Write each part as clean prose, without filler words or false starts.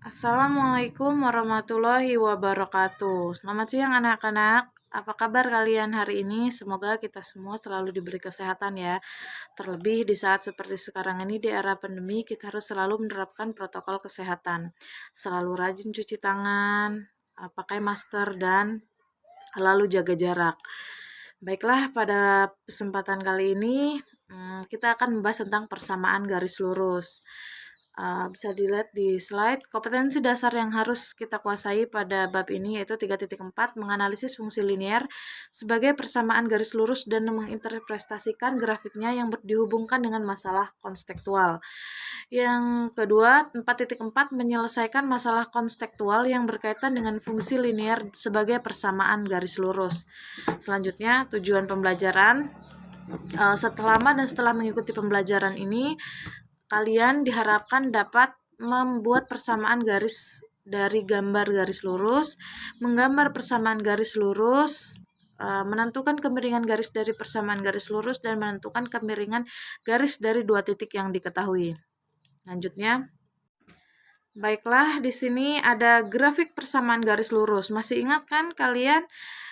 Assalamualaikum warahmatullahi wabarakatuh. Selamat siang anak-anak. Apa kabar kalian hari ini? Semoga kita semua selalu diberi kesehatan ya. Terlebih di saat seperti sekarang ini di era pandemi, kita harus selalu menerapkan protokol kesehatan. Selalu rajin cuci tangan, pakai masker, dan selalu jaga jarak. Baiklah, pada kesempatan kali ini kita akan membahas tentang persamaan garis lurus. Bisa dilihat di slide, kompetensi dasar yang harus kita kuasai pada bab ini yaitu 3.4, menganalisis fungsi linear sebagai persamaan garis lurus dan menginterpretasikan grafiknya yang dihubungkan dengan masalah konstektual. Yang kedua, 4.4, menyelesaikan masalah konstektual yang berkaitan dengan fungsi linear sebagai persamaan garis lurus. Selanjutnya, tujuan pembelajaran. Setelah mengikuti pembelajaran ini, kalian diharapkan dapat membuat persamaan garis dari gambar garis lurus, menggambar persamaan garis lurus, menentukan kemiringan garis dari persamaan garis lurus, dan menentukan kemiringan garis dari dua titik yang diketahui. Lanjutnya, baiklah, di sini ada grafik persamaan garis lurus. Masih ingat kan kalian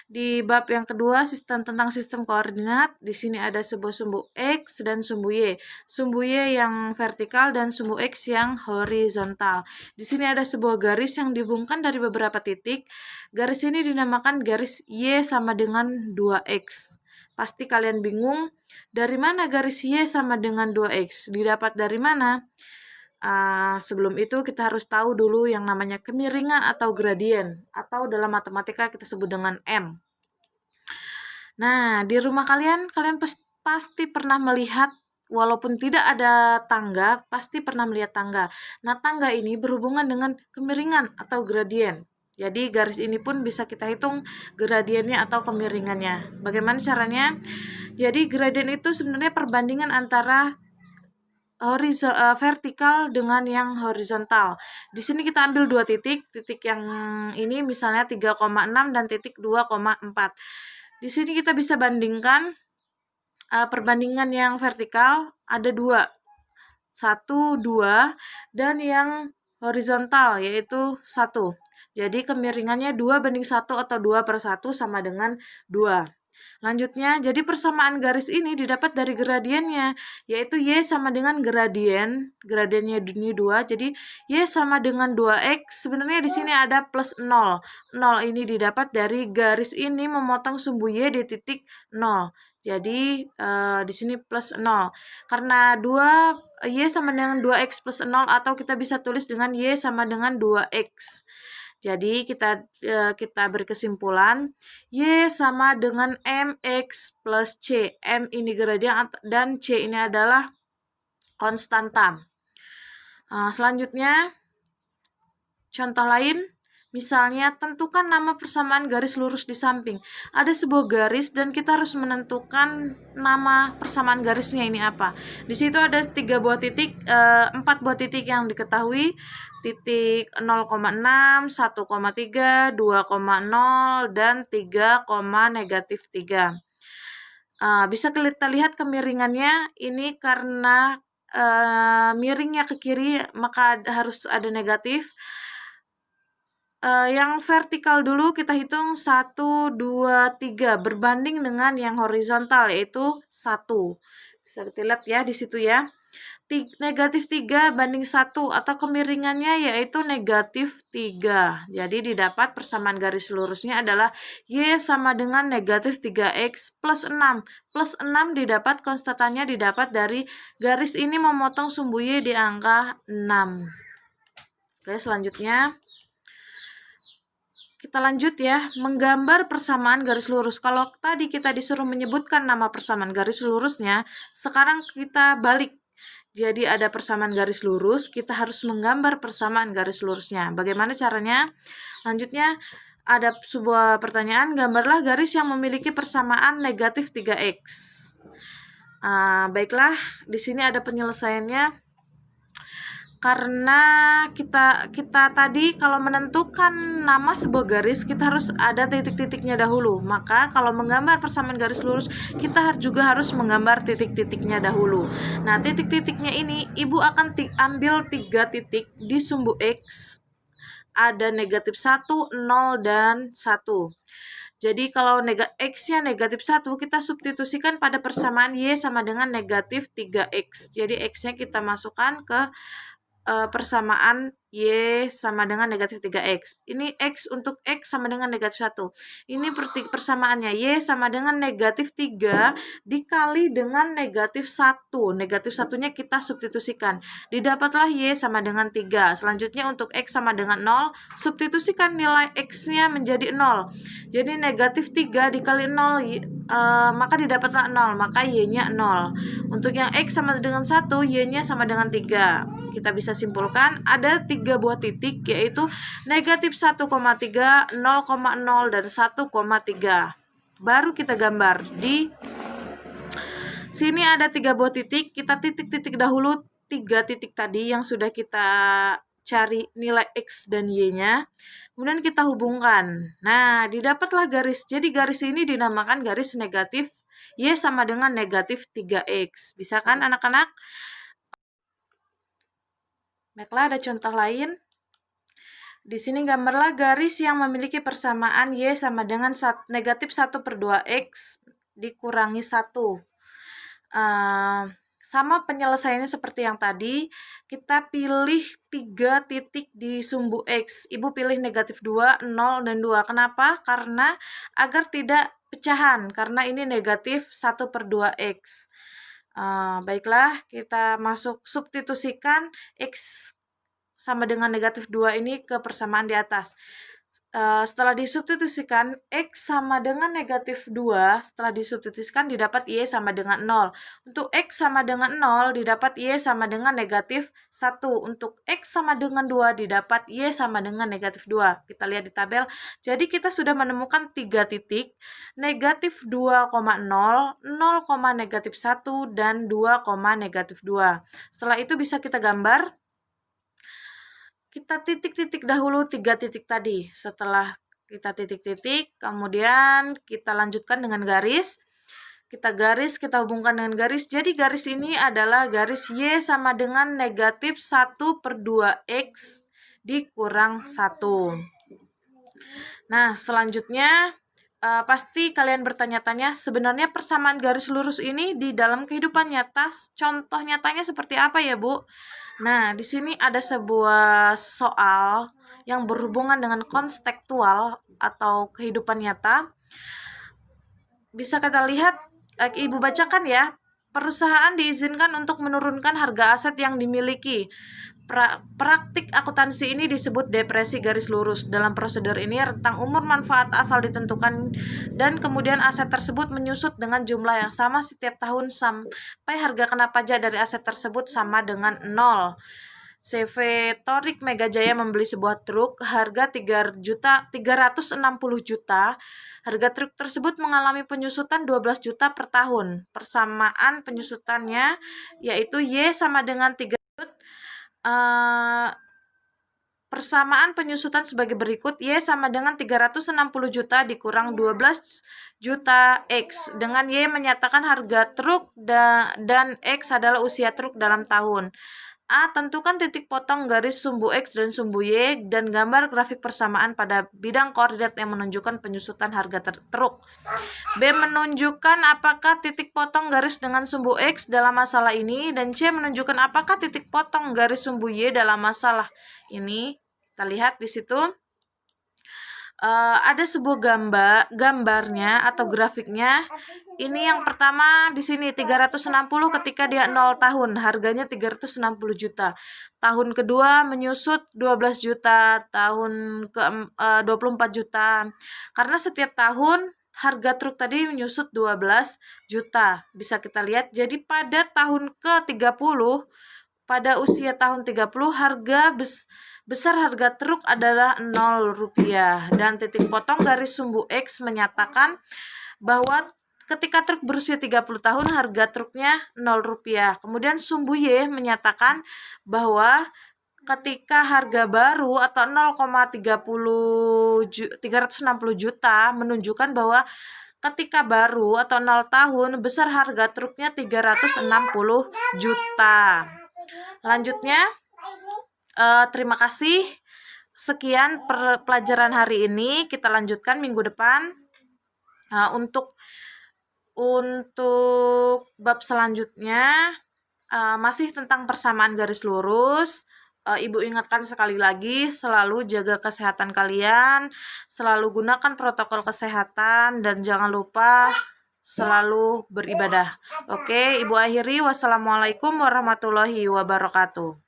di bab yang kedua tentang sistem koordinat? Di sini ada sebuah sumbu X dan sumbu Y. Sumbu Y yang vertikal dan sumbu X yang horizontal. Di sini ada sebuah garis yang dihubungkan dari beberapa titik. Garis ini dinamakan garis Y sama dengan 2X. Pasti kalian bingung, dari mana garis Y sama dengan 2X? Didapat dari mana? Sebelum itu kita harus tahu dulu yang namanya kemiringan atau gradien, atau dalam matematika kita sebut dengan M. Nah, di rumah kalian pasti pernah melihat, walaupun tidak ada tangga, pasti pernah melihat tangga. Nah, tangga ini berhubungan dengan kemiringan atau gradien. Jadi garis ini pun bisa kita hitung gradiennya atau kemiringannya. Bagaimana caranya? Jadi gradien itu sebenarnya perbandingan antara vertikal dengan yang horizontal. Di sini kita ambil dua titik yang ini misalnya 3,6 dan titik 2,4. Di sini kita bisa bandingkan perbandingan yang vertikal ada 2, 1, 2, dan yang horizontal yaitu 1. Jadi kemiringannya 2:1 atau 2/1 sama dengan 2. Lanjutnya, jadi persamaan garis ini didapat dari gradiennya, yaitu Y sama dengan gradiennya ini 2, jadi Y sama dengan 2X, sebenarnya di sini ada plus 0. 0 ini didapat dari garis ini memotong sumbu Y di titik 0. Jadi di sini plus 0. Karena Y sama dengan 2X plus 0, atau kita bisa tulis dengan Y sama dengan 2X. Jadi kita berkesimpulan Y sama dengan MX plus C. M ini gradien dan C ini adalah konstanta. Selanjutnya, contoh lain, misalnya tentukan nama persamaan garis lurus di samping. Ada sebuah garis dan kita harus menentukan nama persamaan garisnya ini apa. Di situ ada 4 buah titik yang diketahui. Titik 0,6, 1,3, 2,0, dan 3,-3. Bisa kita lihat kemiringannya ini karena miringnya ke kiri, maka harus ada negatif. Yang vertikal dulu kita hitung 1, 2, 3 berbanding dengan yang horizontal yaitu 1. Bisa kita lihat ya di situ ya. Negatif 3 banding 1 atau kemiringannya yaitu negatif 3. Jadi didapat persamaan garis lurusnya adalah Y sama dengan negatif 3X plus 6. Plus 6 didapat, konstantanya didapat dari garis ini memotong sumbu Y di angka 6. Oke, selanjutnya kita lanjut ya, menggambar persamaan garis lurus. Kalau tadi kita disuruh menyebutkan nama persamaan garis lurusnya, sekarang kita balik. Jadi ada persamaan garis lurus, kita harus menggambar persamaan garis lurusnya. Bagaimana caranya? Lanjutnya, ada sebuah pertanyaan, gambarlah garis yang memiliki persamaan negatif 3X. Baiklah, di sini ada penyelesaiannya. Karena kita tadi kalau menentukan nama sebuah garis, kita harus ada titik-titiknya dahulu. Maka kalau menggambar persamaan garis lurus, kita juga harus menggambar titik-titiknya dahulu. Nah, titik-titiknya ini Ibu akan ambil 3 titik di sumbu X ada negatif 1, 0, dan 1. Jadi kalau X-nya negatif 1, kita substitusikan pada persamaan Y sama dengan negatif 3X. Jadi X-nya kita masukkan ke persamaan Y sama dengan negatif 3X. Ini X untuk X sama dengan negatif 1. Ini persamaannya Y sama dengan negatif 3 dikali dengan negatif 1. Negatif 1-nya kita substitusikan. Didapatlah Y sama dengan 3. Selanjutnya untuk X sama dengan 0, substitusikan nilai X-nya menjadi 0. Jadi negatif 3 dikali 0, maka didapatlah 0. Maka Y-nya 0. Untuk yang X sama dengan 1, Y-nya sama dengan 3. Kita bisa simpulkan ada 3 buah titik, yaitu negatif 1,3, 0,0, dan 1,3. Baru kita gambar. Di sini ada 3 buah titik, kita titik-titik dahulu 3 titik tadi yang sudah kita cari nilai X dan Y-nya. Kemudian kita hubungkan. Nah, didapatlah garis. Jadi garis ini dinamakan garis negatif Y sama dengan negatif 3X. Bisa kan anak-anak? Baiklah, ada contoh lain. Di sini gambarlah garis yang memiliki persamaan Y sama dengan negatif 1/2X dikurangi 1. Sama penyelesaiannya seperti yang tadi, kita pilih 3 titik di sumbu X. Ibu pilih negatif 2, 0, dan 2. Kenapa? Karena agar tidak pecahan, karena ini negatif 1/2X. Baiklah, kita masuk substitusikan X sama dengan negatif 2 ini ke persamaan di atas. Setelah disubstitusikan, X sama dengan negatif 2, setelah disubstitusikan didapat Y sama dengan 0. Untuk X sama dengan 0, didapat Y sama dengan negatif 1. Untuk X sama dengan 2, didapat Y sama dengan negatif 2. Kita lihat di tabel. Jadi kita sudah menemukan 3 titik, negatif 2,0, 0, negatif 1, dan 2, negatif 2. Setelah itu bisa kita gambar. Kita titik-titik dahulu 3 titik tadi. Setelah kita titik-titik, kemudian kita lanjutkan dengan garis. Kita hubungkan dengan garis. Jadi garis ini adalah garis Y sama dengan negatif 1/2X dikurang 1. Nah, selanjutnya pasti kalian bertanya-tanya, sebenarnya persamaan garis lurus ini di dalam kehidupan nyata, contoh nyatanya seperti apa ya, Bu? Nah, di sini ada sebuah soal yang berhubungan dengan konstekstual atau kehidupan nyata. Bisa kita lihat, Ibu bacakan ya. Perusahaan diizinkan untuk menurunkan harga aset yang dimiliki. Praktik akuntansi ini disebut depresi garis lurus. Dalam prosedur ini, rentang umur manfaat asal ditentukan dan kemudian aset tersebut menyusut dengan jumlah yang sama setiap tahun sampai harga kena pajak dari aset tersebut sama dengan 0. CV Torik Megajaya membeli sebuah truk harga 360 juta. Harga truk tersebut mengalami penyusutan 12 juta per tahun. Persamaan penyusutannya yaitu Y sama dengan 3 persamaan penyusutan sebagai berikut. Y sama dengan 360 juta dikurang 12 juta X. Dengan Y menyatakan harga truk dan X adalah usia truk dalam tahun. A. Tentukan titik potong garis sumbu X dan sumbu Y dan gambar grafik persamaan pada bidang koordinat yang menunjukkan penyusutan harga truk. B. Menunjukkan apakah titik potong garis dengan sumbu X dalam masalah ini, dan C. Menunjukkan apakah titik potong garis sumbu Y dalam masalah ini. Kita lihat di situ. Ada sebuah gambarnya atau grafiknya. Ini yang pertama di sini 360 ketika dia 0 tahun, harganya 360 juta. Tahun kedua menyusut 12 juta, tahun ke 24 juta. Karena setiap tahun harga truk tadi menyusut 12 juta. Bisa kita lihat. Jadi pada tahun ke-30, pada usia tahun 30, besar harga truk adalah 0 rupiah. Dan titik potong garis sumbu X menyatakan bahwa ketika truk berusia 30 tahun, harga truknya 0 rupiah. Kemudian sumbu Y menyatakan bahwa ketika harga baru atau 360 juta menunjukkan bahwa ketika baru atau 0 tahun, besar harga truknya 360 juta. Lanjutnya, terima kasih. sekian pelajaran hari ini, kita lanjutkan minggu depan. Nah, untuk bab selanjutnya masih tentang persamaan garis lurus. Ibu ingatkan sekali lagi, selalu jaga kesehatan kalian, selalu gunakan protokol kesehatan, dan jangan lupa selalu beribadah. Oke, Ibu akhiri. Wassalamualaikum warahmatullahi wabarakatuh.